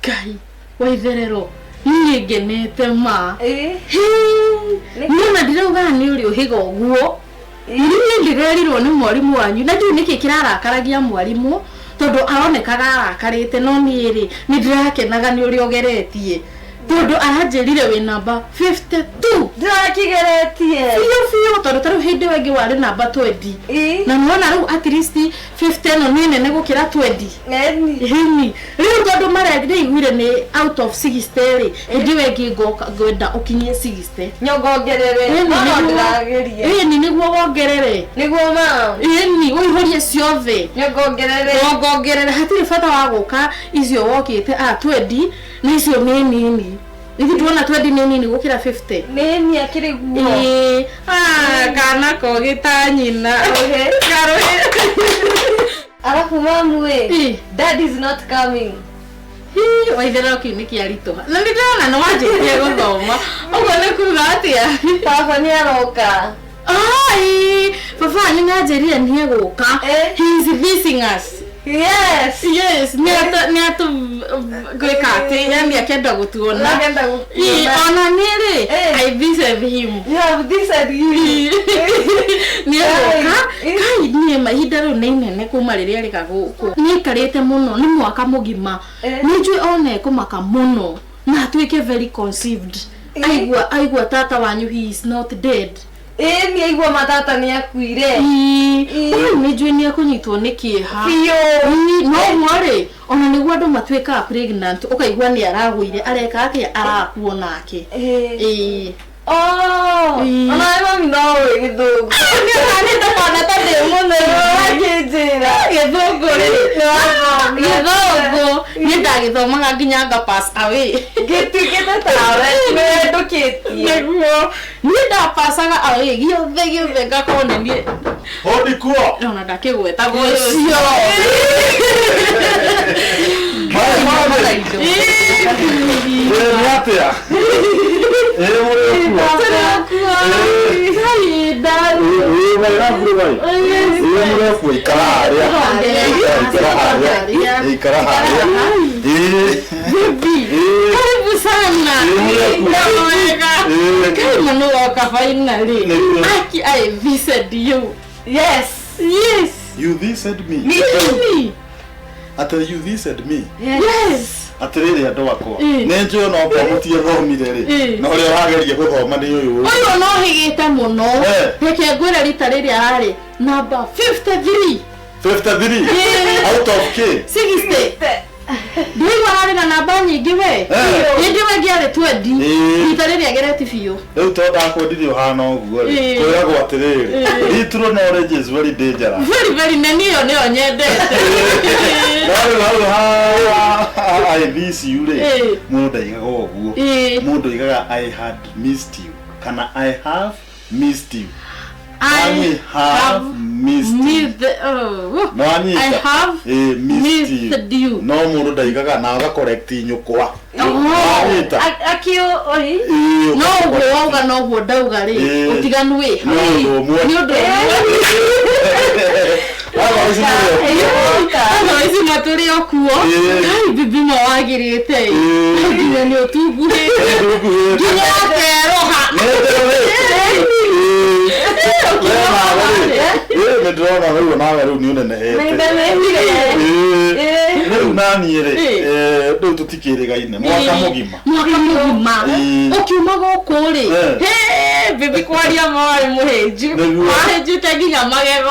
Kai waitherero ni ngenete ma ni ndirauga ni uri uhiga guo ni ndirerirwo ni mwarimu wanyu na ndiu niki kirarakaragia mwarimu tondu aronekaga arakarite no ni ri ni ndirakenaga ni uri ogeretie tondu aranjirire wi namba 52 ndirakigeretie fiyo tondu taru hindi wengi wari namba 20 na nona riu at least 50 no ni nene gukira 20 neni riu tondu marendire igwire ni out of 60 ri hindi wengi ngwenda ukinyie 60 nyogongerere no ndiragerie ni niguo wongerere niguo ma ni uihorie ciothe nyogongerere hatiri bata wa guka icio wokite 20 na icio ni nini Niki tuona 20 nini gukira 50 nini akiri guo kana ko gitanyina karohe alafu mamu dad is not coming waithera kiniki aritoha na nditana no wanjitie guthoma ugo ne kuga atia baba ni aroka papa ni ngajeria ni guka he is visiting us yes ni atu gwekate yani akenda gutuona ona nire I visit him you have visited him ni oka kai ni mahinda ru nene kuma riria rika guku ni karite muno ni mwaka mugima ni njui one kumaka muno na tuike very conceived aigua tata wanyu he is not dead ni aigua matata ni akuire ni njui ni akunyitwo ni kiha no mwari ona niguo andu matuika pregnant ukaigua ni aragwire areka atia arakuo nake ona mami no githungu ni ndakona tande muno akijira githungu ni ndagithomaga nginya nga pass away gitikete tawe me ndukitie niguo ni ndapasaga away giothe ngakone ni hodi kuo ona ndakigweta gocio Atia. I visited you. Yes. You visited me. Me. After you visited me. Yes. Atiriri andu akwa nenjo no mbamutie thomire ri no ri wageria guthoma ni uyu uyu no higite muno reke ngwira rita riri ari number 53 out of K 60 Ndiwa hari na namba nyingi we ndiwe ngiare 20 rita riri agereti biu riu tonda akwendithio hana uguo ri kwiragwo atiriri little knowledge is very dangerous very neniyo niyo nyendete I miss you ri mundu aigaga uguo mundu aigaga I had missed you kana I have missed you I have missed you no mundu ndaigaga na ga correct nyukwa akio oi no guoga no guo ndauga ri utiganu wi ni undu isi maturi okuo kai bibi mo wagirite nginya ni utunguhe nginya ateroha medrona wewe nawe leo nione na leo nani ire ndo tutikirigaine mwaka mugima ukiuma gukuri bibi kwaria mawari muhenju muhenju taginya magego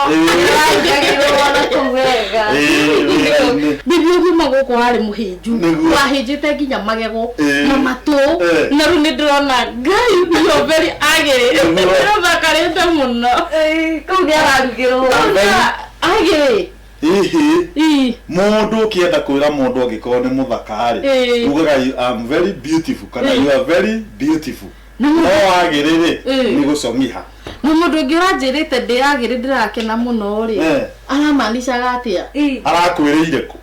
bibi ukiuma guku hari muhenju wahenjite nginya magego na matu na ru ni ndrona ngai yo very agere ndo bakarete muno kundi ararugirwo agere mundu kienda kwira mundu angikoro ni muthaka ri ugaga I'm very beautiful kana you are very beautiful no agirire ni gucomiha no mundu ngiranjirite ndiragire ndirakena muno ri aramaanisha gatia arakwirire ku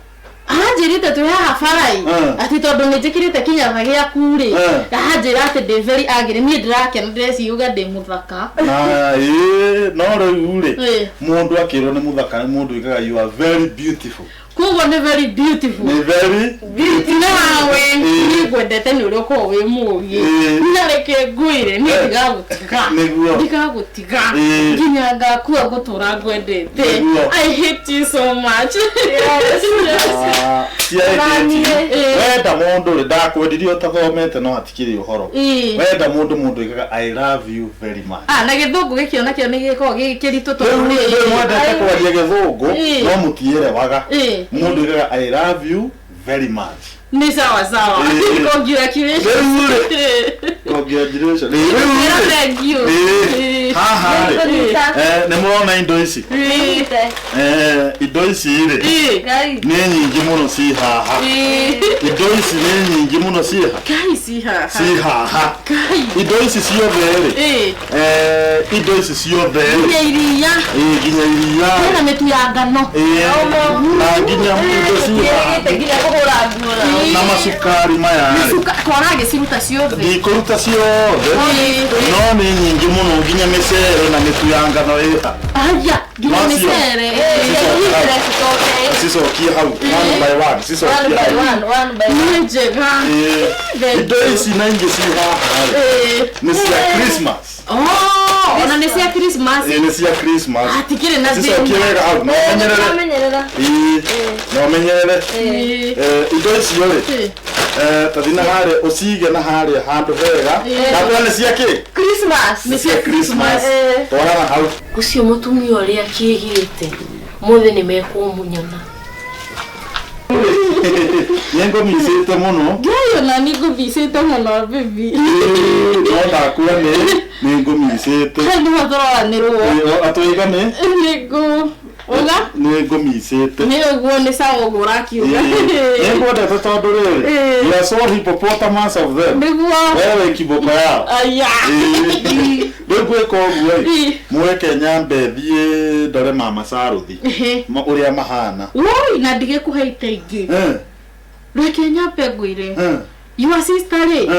aranjirite tu haha farai ati tondu njikirite kinyaga gia kuri aranjira ati ndi very agire ni ndirakena ndresi uga ndi muthaka no ri mundu akirwo ni muthaka mundu igaga you are very beautiful kugo ni very beautiful ni very beautiful nawe kwendete ni urio ko we mugi na reke ngwire ni ndigagutiga ndigagutiga nginya ngakua gutura ngwendete I hate you so much wenda mundu ri ndakwendirio tathomete no hatikiri uhoro wenda mundu ikaga I love you very much na githungu gikiona kio ni giko gikiritu to ri mwendete kwaria githungu no mutiere waga mundu ikaga I love you very much ni sawa congratulations thank you ne muona indo ici indo ici ni nyingi muno ci haha indo ici ni nyingi muno ci haha indo ici ciothe indo ici ciothe nginya iria na metu ya ngano na nginya mundo ci haha na masukari maya twarage ciruta ciothe ndikuruta ciothe no ni nyingi muno nginya micere na mitu ya ngano iha aya nginya micere cicokie hau one by one cicokie hau njega indo ici na ingi ci haha ni cia Christmas ona ni cia Christmas ni cia Christmas atikire na thĩ cicokie wega hau no menyerere indo ici ri tathina hari ucige na hari handu hega na ni cia ki Christmas ni cia Christmas twarana hau ucio mutumia uria kigirite muthe ni mekumunyona yengo misete muno gayo na nigo bisete muno bibi no ndakuwa ni ngo misete kandi wathora ni ruo atoigane nigo oga ni ngo misete ni uguo ni sawa gurakiuga yengo ndete tondu riri you are so hippopotamus of them niguo wewe kiboko yao aya ndegwe ko guo mweke nyambe thie ndore mama saruthi uria mahana woi na ndige kuheite ingi reke nyambe ngwire your sister ri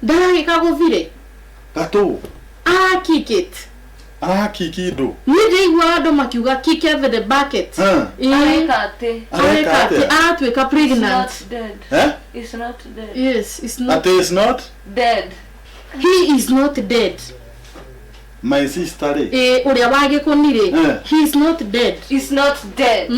ndaragika guthire gatu kikit kikindo ni igwa ando makiuga kick the bucket arekate atweka pregnant it's not dead yes it's not that is not dead he is not dead my sister uria wage kunire he is not dead it's not dead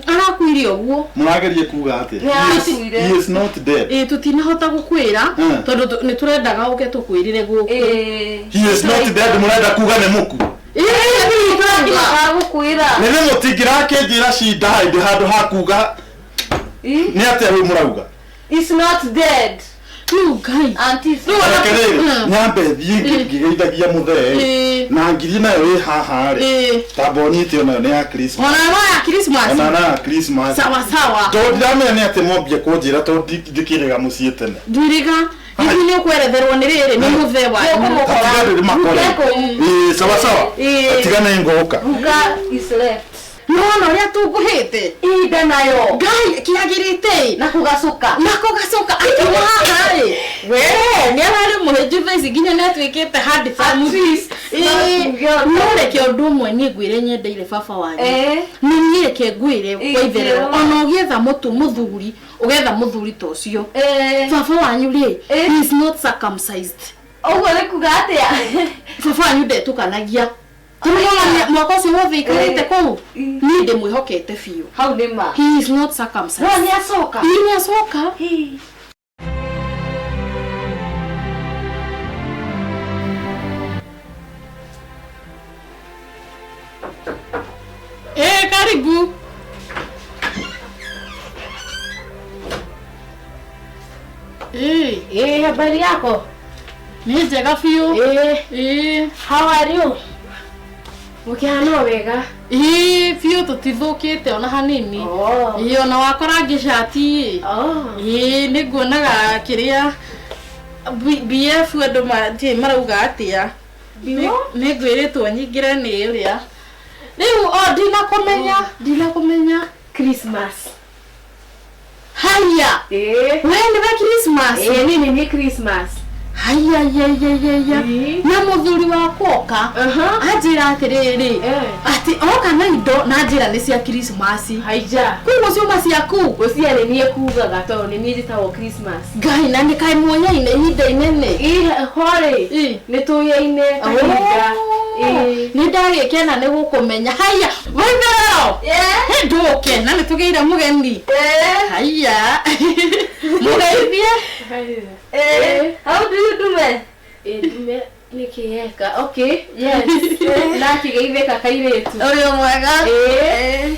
arakuire oguo muragerie kuga ati he is not dead tutinahota gukwira tondu ni turendaga uke tukwirire guku he is not dead murenda kuga ni muku nene mutingira kenjira cinda indi handu hakuga ni ati we murauga it's not dead you guys auntie nyambe thie ngigeithagia muthee na ngiri nayo haha ri tabonite ona ni ya Christmas ona na Christmas sawa to ndiramenya ni ati mobie kunjira to ndikirega mucie tene ndiriga hivi ni kweretherwo ni riri ni muthee wa sawa atigane ngoka is left no ria tunguhite ida nayo ngai kiagirite na kugacuka ati waha ri we ni arari muheju face ginya netwikite hard family no reke undu mwe ni ngwire nyendeire baba wanyu ni nyireke ngwire waitherero ona ugietha muthuri ugetha muthuri to ucio baba wanyu ri is not circumcised ogo le kugatia baba wanyu ndetukanagia mwaka ucio wothe ikarite kou ni ndimwihokete biu hau ni ma he is not circumcised no ni acoka karibu habari yako ni njega biu how are you mukihana wega biu tutithukite ona hanini ona wakora ngicati ni nguonaga kiria BF andu marauga atia ni ngwiritwo nyingire ni uria riu ndinakumenya Christmas haya wewe ni Christmas nini ni Christmas haya na muthuri wa koka ajira atiriri ati oka na indo na njira ni cia Christmas haija kugo cio maciaku ucia ni nie kugaga to ni nie ta Christmas ngai na ni kai muonya-ine ihinda inene hore ni tuye-ine kahinda ni ndagikena ni gukumenya haya wendero nduke na ni tugeire mugeni haya mugeithie how do you do me dume nikieka okay yes na kigeitheka kairetu uri mwega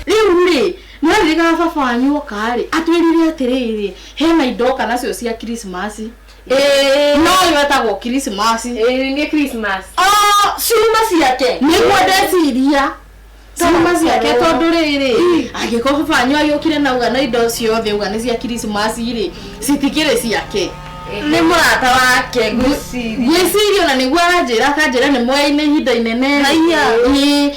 riu mwari ga baba wanyu okari atwirire atiriri hena indo kana cio cia Christmas no iwetagwo Christmas ni Christmas ciuma ciake niguo ndeciria ciuma ciake tondu riri agiko baba wanyu ayukire na uga na indo ciothe uga ni cia Christmas ri citikire ciake ni murata wake gwicirio na niguo aranjira ni mwaine ihinda inene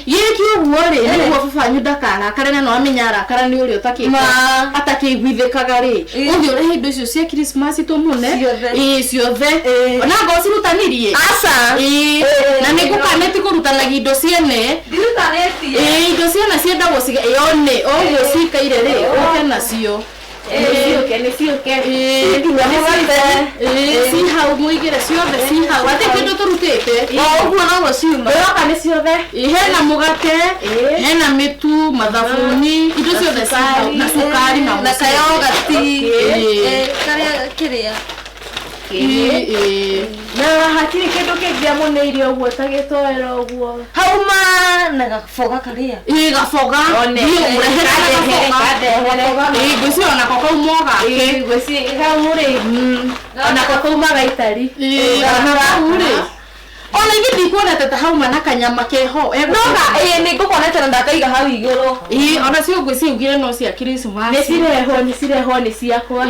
yiki uguo ri niguo baba wanyu ndakarakare no amenya arakara ni uri atakiguithikaga ri uthio ri indo icio cia Christmas tumune ciothe na ngo cirutanirie asa na nigukaneti kurutanagia indo ciene ndirutaneti indo ciene ciendagwo yone uguo cikaire ri uke nacio si hau muigire ciothe si hau ati kindu turutite uguo no guciuma oka ni ciothe hena mugate hena mitu mathabuni indo ciothe si hau na sukari na kayogati karia kiria na hatiri kindu kingia muneirio uguo ta gitoero uguo hauma na gafoga karia gafoga ni urehera gafoga gwisi ona koko umoga gwisi gauri ona koko umaga itari na gauri ona ngidi kuona tata hauma na kanyama keho noga ni ngukonete na ndakaiga hau iguru ona cio gwisi ugire no cia Christmas ni cireho ni ciakwa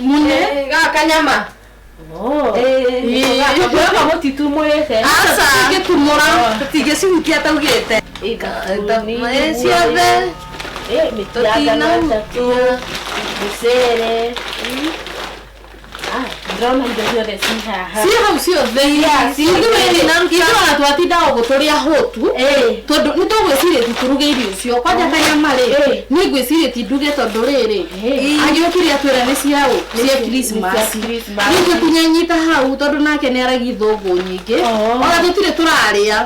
mune ga kanyama kwa mutitu mwete asa tigetumura tigecihukia taugite ciothe mitiaga na takia misere ndrona indo ciothe cihaha hau ciothe ithuĩ twatinda o gũtũrĩa hũtu tondũ nĩ tũgwĩciria tituruge irio cio kwanja kanyama rĩ nĩ ngwĩciria tinduge tondũ rĩrĩ agĩũkire atwĩra nĩ ciaũ cia Christmas ningĩ tũnyenyita hau tondũ nake nĩ aragi thũngũ nyingĩ ona tũtirĩ tũrarĩa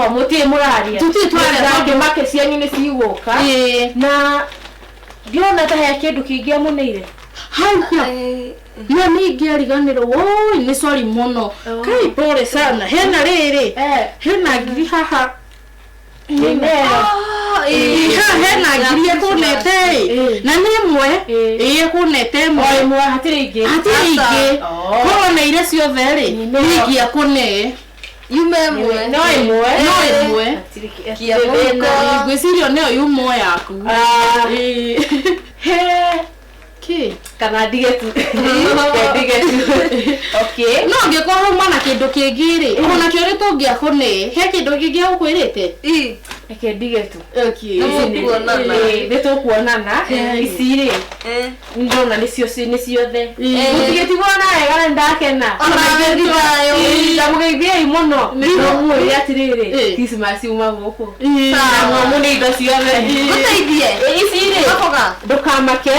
mutie muraria tũtirĩ tũrarĩa tondũ make cianyu nĩ cigũka na ndiona ta he kĩndũ kĩngĩ amuneire haya yo ningi ariganirwo woi ni sorry muno kai pole sana hena riri hena ngiri haha hena ngiri ekunete na ni mwe ekunete mwe hatiri ingi korona ire ciothe ri ningi akune yume mwe no imwe kia bena gwicirio neo yumo yaku ki kana digetu okay no ngekora mana kindu kingiri ona kio ri tungiakune he kindu kingi ukwirite eke digetu okay ni tukuonana iciri ndona nicio ciothe mutigetigo na wega ndakena ona ngethiayo ndamugeithia imuno ndamwĩra atiriri Christmas uma guku sawa muni indo ciothe guteithie iciri akoga ndukamake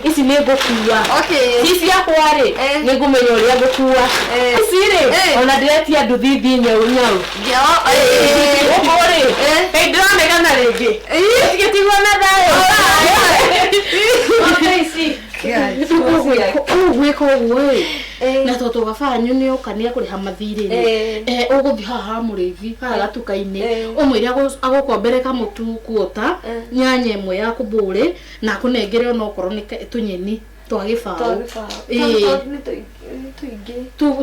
ici ni ngukua okay cici akwari ni ngumenya uria ngukua iciri ona ndiretia nduthi nyau ukuri ndĩronegana rĩngĩ tigetigwo na thayo ici gwika uguo na toto gabanyu ni ukania kuriha mathiri uguthi haha murithi haha gatuka-ini umwire agukombere kamutu kuota nyanya imwe ya kuburi na kunengere ona okorwo ni tunyeni twa gibao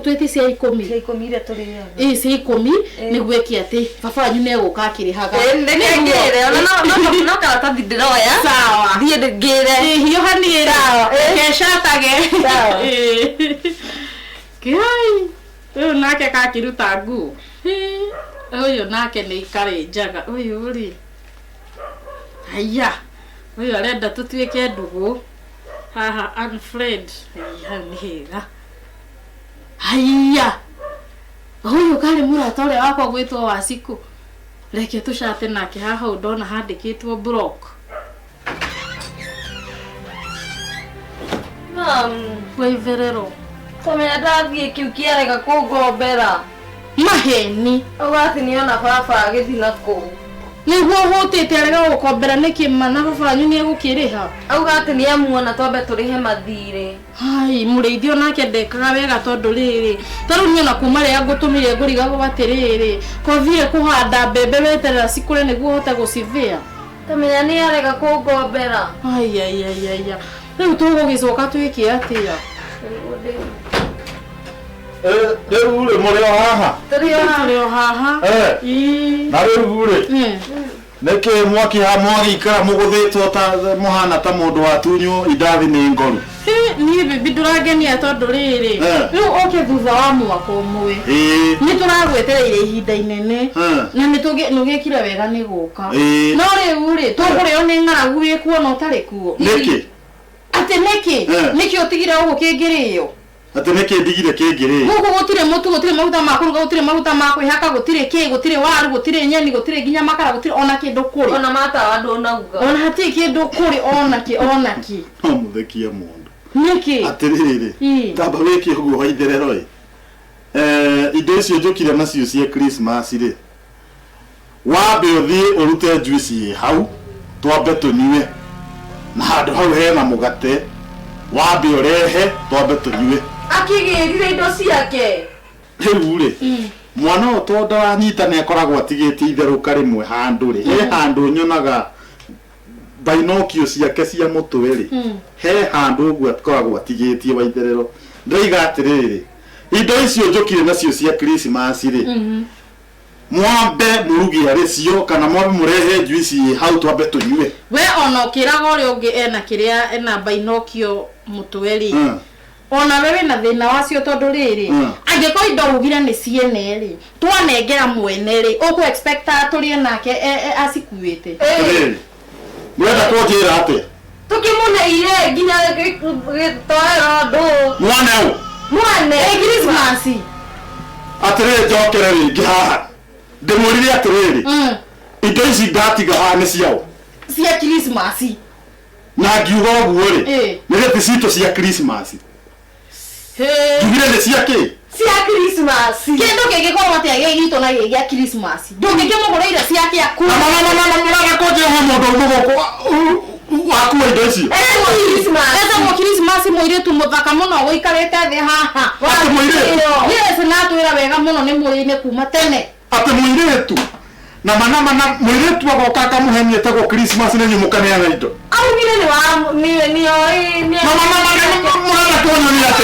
twiti cia 10 iria turiaga cia 10 niguo eki ati baba wanyu ne guka akirihaga ndengere ona no karatathi ndiroya sawa thie ngire hiyo hanira keshatage sawa kai uyu nake kakiruta nguo uyu nake ni ikari njaga uyu ri haya uyu arenda tutuike ndugu haha Alfred hau ni hega haya ndukari murata uria wakwa gwitwo Wasiku reke tucate nake haha ndona handikitwo block Weverero Kamenya ndathie kiu kiarega kungombera maheni ugati niona baba agithina ku niguo hutite arega gukombera niki mana baba nyu ni egukiriha ugati ni amuona twambe turihe mathire hai mureithio nake ndekaga wega tondu riri taru niona kuma ria ngutumire nguriga gubatiriri kovie kuhanda mbembe weterera cikure niguo hote gucivia kamenya ni arega kungombera ai riu tugugicoka twiki atia riu ri muri haha turi haha na riu ri niki mwaki ikara muguthitwo ta muhana ta mundu watunyu indathi ni ngoru ni bibi nduragenia tondu riri riu oke thutha wa mwaka umwe ni turagwetereire ihinda inene na nugikire wega ni guka no riu ri tugurio ni ng'aragu wikuona utari kuo niki ati niki utigire uguo kingirio ati niki ndigire kingirio gugu gutire mutu gutire maguta ma kuruga gutire maguta ma kwihaka gutire waru gutire nyeni gutire ginya makara gutire ona kindu kuri ona mata wandu onauga ona hati kindu kuri ona ki muthekia mundu niki atiriri tamba wiki uguo waitherero indo icio njukire nacio cia Christmas ri wambe uthie urute juice hau twambe tunyue na handu hau hena mugate wambe urehe twambe tunyue akigirire indo ciake riu ri mwana utonda wanyita ne akoragwo atigiti itheruka rimwe handu ri he handu nyonaga bainokio ciake cia mutwe ri he handu uguo akoragwo atigitie waitherero ndaiga atiriri indo icio njukire nacio cia Christmas ri mwambe murugi aricio kana mwambe murehe juice hau twambe tunyue we ona ukiraga uri ungi ena kiria ena bainokio mutwe ri ona wewe na thina wacio tondu riri angiko indo ugire ni ciene ri twanengera mwene ri uku expect aturie nake asikuite mwenda kujira ate tukimuneire ginya gitoero ndu mwane Christmas atiriri njokere ringi haha ndimurire atiriri indo ici ngatiga haha ni ciao cia Christmas na ngiuga uguo ri ni gati cito cia Christmas ngire ni cia ki cia Christmas kindu kingikorwo atia gigito na gia Christmas ndungikimugurire cia kiaku muraga kujira mundu mugo wakuwa indo icio Christmas muiritu muthaka muno guikarite thi haha ati muiritu yes na twira wega muno ni murine kuma tene ati muiritu na mana muiritu agoka kamuhenie tego Christmas ni nyumukania na indo augire ni wa ni oi ni mwana kono ni ate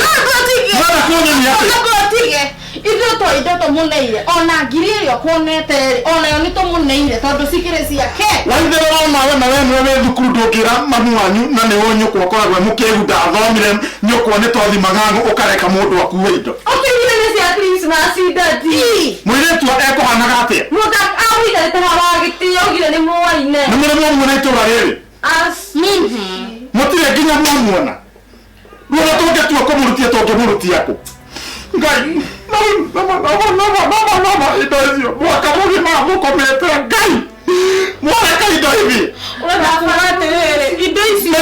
mwana kono ni ate indo to muneire ona ngiri yo konete ona yo ni to muneire tondu sikire ciake waithero na we thukuru ndukira mamu wanyu na ni wonyukwo koragwo mukegu ndathomire nyukwo ni tothimagangu ukareka mundu akuwe indo okire ni cia Christmas dati muiritu ekohanaga atia muta awire tahawa gitio gire ni mwaine ni muri mwana itura riri mutire ginya mwana ruo tungetua kumurutia tungemurutia ku ngai no indo icio mwaka mugima mukomete ngai mwana indo hivi indo ici ndio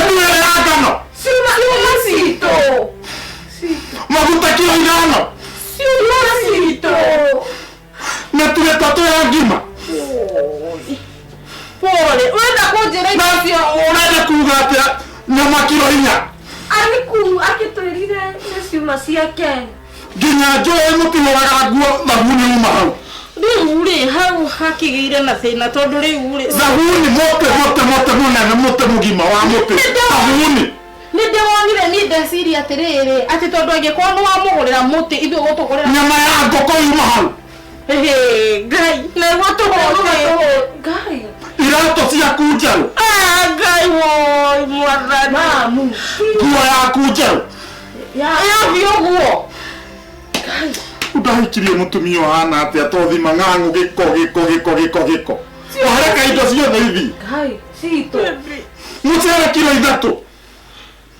ngano sito maguta kilo 5 sito na tule tatu ya ngima pole wenda kujira icio unaenda kuga atia nyama kilo 4 aliku akitwirire ciuma ciake nginya njoe mutinoraga nguo thabuni uma hau riu ri hau hakigire na thina tondu riu ri thabuni mote munene mote mugima wa muti thabuni ni ndewonire ni ndeciria atiriri ati tondu angikorwo ni wamugurira muti ithu gutugurira nyama ya ngoko uma hau ngai na gutugurira ngai irato cia kunjaru ngai woi mwathani nguo ya kunjaru ya bioguo udahikirie mutumia hana atia tothima ng'ang'u giko ohareka indo ciothe ithi ngai sito mucere kilo 3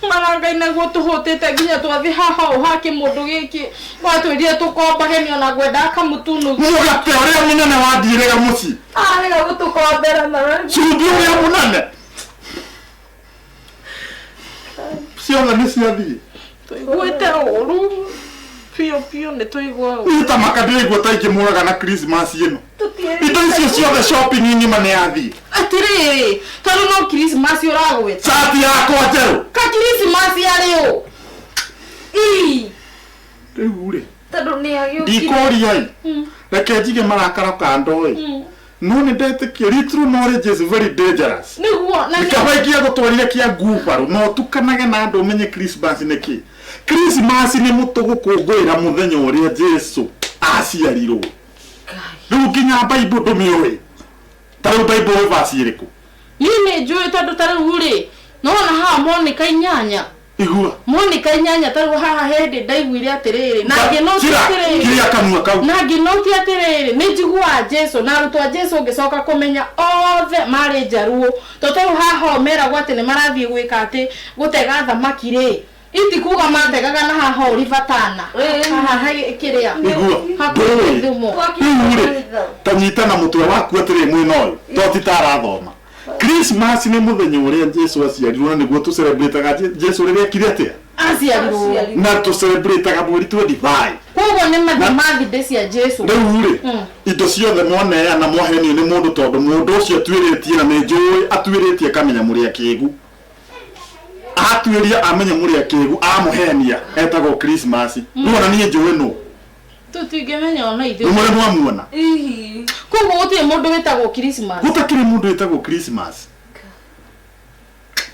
Maranga ina go tuhotete nginya twathi haha uhake mundu giki watwirire tukombage ni ona gwenda kamutunu mugate uria munene wathirega muci arega gutukombera na chumbi uria munene siona ni siathi tuigwete uru pio ne tuigwa ita makadiri gwata ikimuraga na Christmas ino ito icio ciothe shopping ni mane yathi atiriri tano no Christmas uragwe sati yakwa njeru ka Christmas yareo riure tado ni agio dikoria reke jige marakara kando no ni ndetikia true knowledge is very dangerous niguo na nikabaikia gutwarire kia ngubaru no tukanage na andu menye Christmas niki Christmas ni mutugu kungwira muthenya uria Jesu aciarirwo riu nginya Bible ndumioe taru Bible verse iriku yine njui tondu taru ri nona ha Monica inyanya igua Monica inyanya taru haha hindi ndaiguire atiriri na nginoti atiriri kiria kanua kau na nginoti atiriri ni njigua Jesu na rutwa Jesu ngicoka kumenya othe mari njaruo totaru haha mera gwate ni marathie gwika ati gutega thamaki ri iti kuga mategaga na haha rivatana haha kiria igua ndure tanyita na mutwe waku atiri mwina uyu totitara thoma Christmas ni muthenya uria Jesu aciarirwo niguo tu celebrateaga Jesu riria kire atia aciarirwo na tu celebrateaga mweri 25 kogo ni mathamathi decia Jesu riu indo ciothe mwoneana na mwahenio ni mundu tondu mundu ucio twiritie na ni njui atwiritie kamenya muri akigu atwiria amenya muri akigu amuhenia etagwo Christmas nuona ni njui no tutingemenya ona ithu numwe mwamuona kogo utie mundu wetagwo Christmas gutakire mundu wetagwo Christmas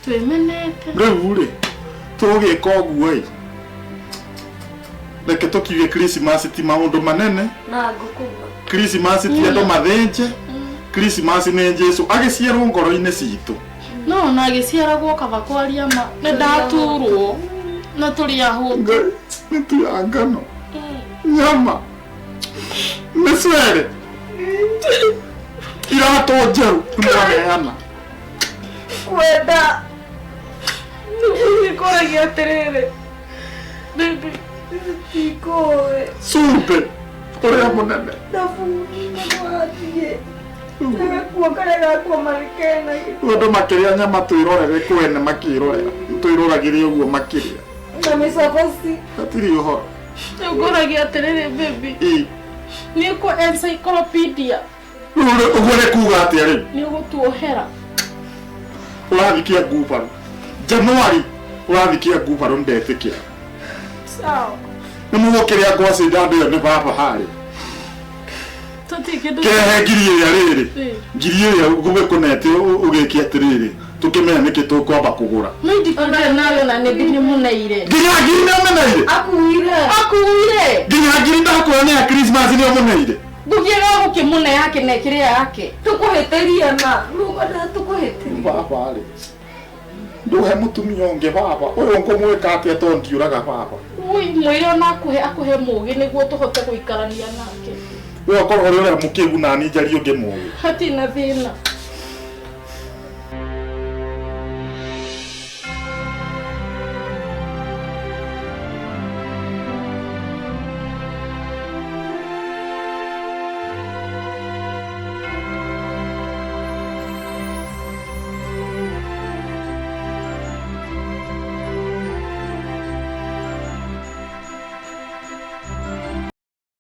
twemenete riu tugika uguo reke tukiuge Christmas ti maundu manene na ngukuma Christmas ti andu mathenje Christmas ni Jesu agiciarwo ngoro-ini citu no na agiciaragwo kaba kwaria ma ne ndaturwo na turi ahunga ni tu angano nyama meswere irato njeru tumeana kwenda nikoragia atiriri baby ikoe supe uria munene ndafuni mwathie kuokarega kwa marikena undu makiria nyama twirorere kwene makirorera twiroragire uguo makiria na misafasi atiri uhoro nikoragia atiriri baby niko encyclopedia ugure kuga atia riu ni gutuohera urathikia ngubaru Januari urathikia ngubaru ndetikira sawa nimugukiria ngwaci ndandu yo ni baba hari tutikidu kehe ngiri ya riri ngiri ya gume kunete ugikia atiriri tukimenya niki tukwamba kugura no ndikunda nayo na nibini munaire nginya ngiri na munaire akuire nginya ngiri ndakuone ya Christmas ni munaire bugiega gukimuna yake na kiria yake tukuheteria na nuga tukuheteria baba ari nduhe mutumia unge baba uyu ngumwika atia tondiuraga baba ui mwire ona akuhe mugi niguo tuhote guikarania nake we okorwo uri mukigu na ni njari unge mugi hatina thina